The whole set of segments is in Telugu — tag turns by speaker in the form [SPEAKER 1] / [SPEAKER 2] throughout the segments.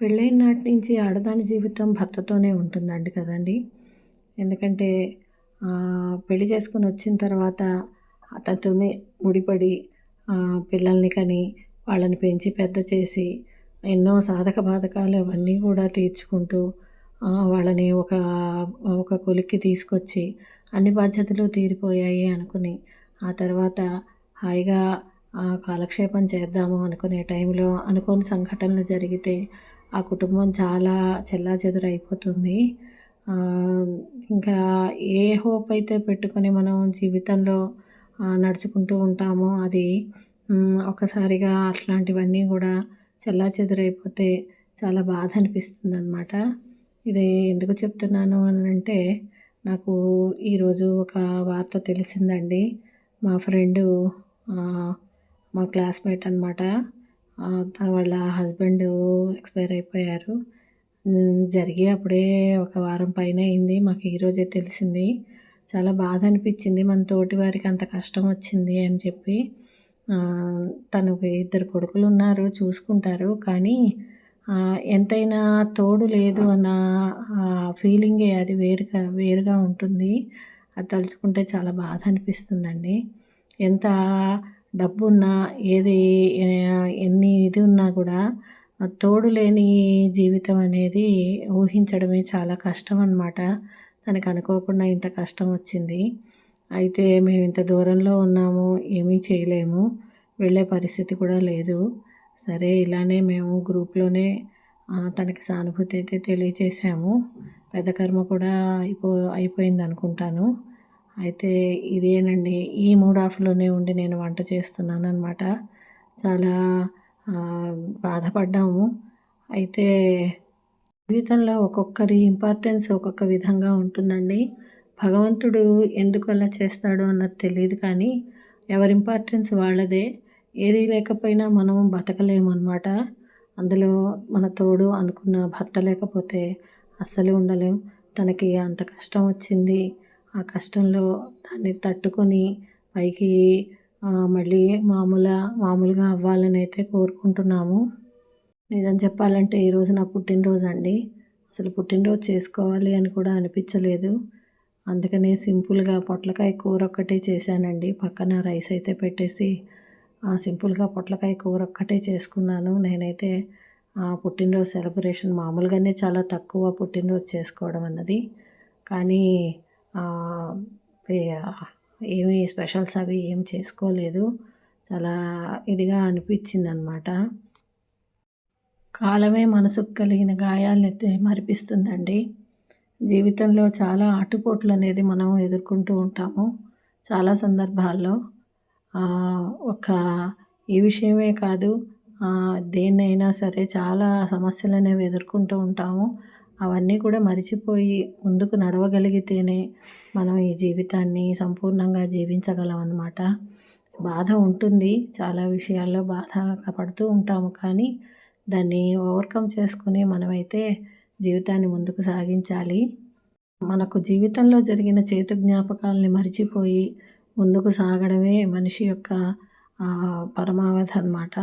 [SPEAKER 1] పెళ్ళైన నాటి నుంచి ఆడదాని జీవితం భర్తతోనే ఉంటుందండి కదండీ! ఎందుకంటే పెళ్లి చేసుకొని వచ్చిన తర్వాత అతనితోనే ముడిపడి పిల్లల్ని కని, వాళ్ళని పెంచి పెద్ద చేసి, ఎన్నో సాధక బాధకాలు అవన్నీ కూడా తీర్చుకుంటూ వాళ్ళని ఒక కొలిక్కి తీసుకొచ్చి అన్ని బాధ్యతలు తీరిపోయాయి అనుకుని, ఆ తర్వాత హాయిగా కాలక్షేపం చేద్దాము అనుకునే టైంలో అనుకోని సంఘటనలు జరిగితే ఆ కుటుంబం చాలా చెల్లాచెదురైపోతుంది. ఇంకా ఏ హోప్ అయితే పెట్టుకొని మనం జీవితంలో నడుచుకుంటూ ఉంటామో అది ఒక్కసారిగా అట్లాంటివన్నీ గూడా చెల్లాచెదురైపోతే చాలా బాధ అనిపిస్తుందనమాట. ఇది ఎందుకు చెప్తున్నాను అనంటే, నాకు ఈరోజు ఒక వార్త తెలిసిందండి. మా ఫ్రెండు ఆహ్, మా క్లాస్‌మేట్ అనమాట. వాళ్ళ హస్బెండ్ ఎక్స్‌పైర్ అయిపోయారు. జరిగి అప్పుడే ఒక వారం పైనే అయింది. మాకు ఈరోజే తెలిసింది. చాలా బాధ అనిపించింది. మన తోటి వారికి అంత కష్టం వచ్చింది అని చెప్పి. తనకి ఇద్దరు కొడుకులున్నారు, చూసుకుంటారు. కానీ ఎంతైనా తోడు లేదు అన్న ఫీలింగే అది వేరుగా ఉంటుంది. అది తలుచుకుంటే చాలా బాధ అనిపిస్తుందండి. ఎంత డబ్బున్నా, ఎన్ని ఇది ఉన్నా కూడా తోడు లేని జీవితం అనేది ఊహించడమే చాలా కష్టం అనమాట. తనకు అనుకోకుండా ఇంత కష్టం వచ్చింది. అయితే మేము ఇంత దూరంలో ఉన్నాము, ఏమీ చేయలేము, వెళ్ళే పరిస్థితి కూడా లేదు. సరే ఇలానే మేము గ్రూప్‌లోనే తనకి సానుభూతి అయితే తెలియచేసాము. పెద్ద కర్మ కూడా అయిపోయిందనుకుంటాను. అయితే ఇదేనండి, ఈ మూడ్ ఆఫ్‌లోనే ఉండి నేను వంట చేస్తున్నాననమాట. చాలా బాధపడ్డాము. అయితే జీవితంలో ఒక్కొక్కరి ఇంపార్టెన్స్ ఒక్కొక్క విధంగా ఉంటుందండి. భగవంతుడు ఎందుకు అలా చేస్తాడో అన్నది తెలీదు కానీ, ఎవరి ఇంపార్టెన్స్ వాళ్ళదే. ఏదీ లేకపోయినా మనం బతకలేమనమాట. అందులో మన తోడు అనుకున్న భర్త లేకపోతే అస్సలు ఉండలేం. తనకి అంత కష్టం వచ్చింది. ఆ కష్టంలో దాన్ని తట్టుకొని పైకి మళ్ళీ మామూలుగా అవ్వాలనైతే కోరుకుంటున్నాము. నిజం చెప్పాలంటే ఈరోజు నా పుట్టినరోజండి. అసలు పుట్టినరోజు చేసుకోవాలి అని కూడా అనిపించలేదు. అందుకనే సింపుల్‌గా పొట్లకాయ కూర ఒక్కటే చేశానండి. పక్కన రైస్ అయితే పెట్టేసి సింపుల్‌గా పొట్లకాయ కూర ఒక్కటే చేసుకున్నాను. నేనైతే పుట్టినరోజు సెలబ్రేషన్ మామూలుగానే చాలా తక్కువ పుట్టినరోజు చేసుకోవడం అన్నది. కానీ ఏ ఏమి స్పెషల్స్ అవి ఏం చేసుకోలేదు. చాలా ఇదిగా అనిపించిందనమాట. కాలమే మనసుకు కలిగిన గాయాలనైతే మరిపిస్తుందండి. జీవితంలో చాలా ఆటుపోట్లనేది మనం ఎదుర్కొంటూ ఉంటాము. చాలా సందర్భాల్లో ఒక ఈ విషయమే కాదు, దేన్నైనా సరే చాలా సమస్యలనేవి ఎదుర్కొంటూ ఉంటాము. అవన్నీ కూడా మరిచిపోయి ముందుకు నడవగలిగితేనే మనం ఈ జీవితాన్ని సంపూర్ణంగా జీవించగలం అన్నమాట. బాధ ఉంటుంది, చాలా విషయాల్లో బాధ పడుతూ ఉంటాము. కానీ దాన్ని ఓవర్‌కమ్ చేసుకొని మనమైతే జీవితాన్ని ముందుకు సాగించాలి. మనకు జీవితంలో జరిగిన చేదు జ్ఞాపకాలని మరిచిపోయి ముందుకు సాగడమే మనిషి యొక్క పరమావధి అనమాట.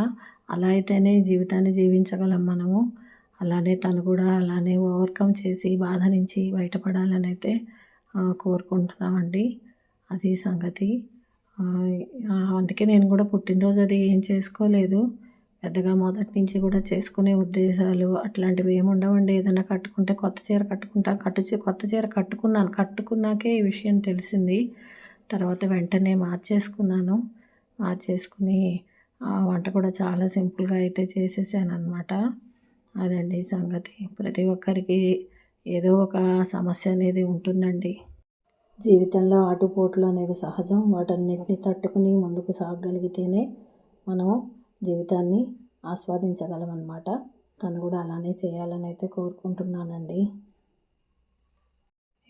[SPEAKER 1] అలా అయితేనే జీవితాన్ని జీవించగలం మనము. అలానే తను కూడా అలానే ఓవర్‌కమ్ చేసి బాధ నుంచి బయటపడాలనైతే కోరుకుంటున్నామండి. అది సంగతి. అందుకే నేను కూడా పుట్టినరోజు అది ఏం చేసుకోలేదు. పెద్దగా మొదటి నుంచి కూడా చేసుకునే ఉద్దేశాలు అట్లాంటివి ఏమి ఉండవండి. ఏదైనా కట్టుకుంటే కొత్త చీర కట్టుకుంటా, కొత్త చీర కట్టుకున్నాను. కట్టుకున్నాకే ఈ విషయం తెలిసింది. తర్వాత వెంటనే మార్చేసుకుని వంట కూడా చాలా సింపుల్‌గా అయితే చేసేసాననమాట. అదండి సంగతి. ప్రతి ఒక్కరికి ఏదో ఒక సమస్య అనేది ఉంటుందండి. జీవితంలో ఆటుపోట్లు అనేవి సహజం. వాటన్నిటిని తట్టుకుని ముందుకు సాగగలిగితేనే మనం జీవితాన్ని ఆస్వాదించగలమన్నమాట. తను కూడా అలానే చేయాలని అయితే కోరుకుంటున్నానండి.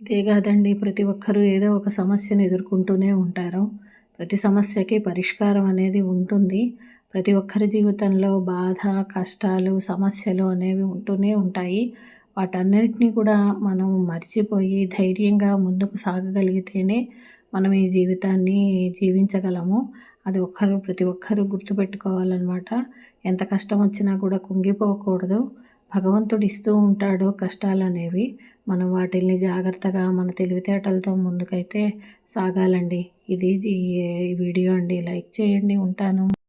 [SPEAKER 1] ఇదే కాదండి, ప్రతి ఒక్కరూ ఏదో ఒక సమస్యను ఎదుర్కొంటూనే ఉంటారు. ప్రతి సమస్యకి పరిష్కారం అనేది ఉంటుంది. ప్రతి ఒక్కరి జీవితంలో బాధ, కష్టాలు, సమస్యలు అనేవి ఉంటూనే ఉంటాయి. వాటన్నిటిని కూడా మనం మర్చిపోయి ధైర్యంగా ముందుకు సాగగలిగితేనే మనం ఈ జీవితాన్ని జీవించగలము. అది ప్రతి ఒక్కరూ గుర్తుపెట్టుకోవాలన్నమాట. ఎంత కష్టం వచ్చినా కూడా కుంగిపోకూడదు. భగవంతుడు ఇస్తూ ఉంటాడు కష్టాలనేవి. మనం వాటిల్ని జాగ్రత్తగా మన తెలివితేటలతో ముందుకైతే సాగాలండి. ఇది ఈ వీడియో అండి. లైక్ చేయండి. ఉంటాను.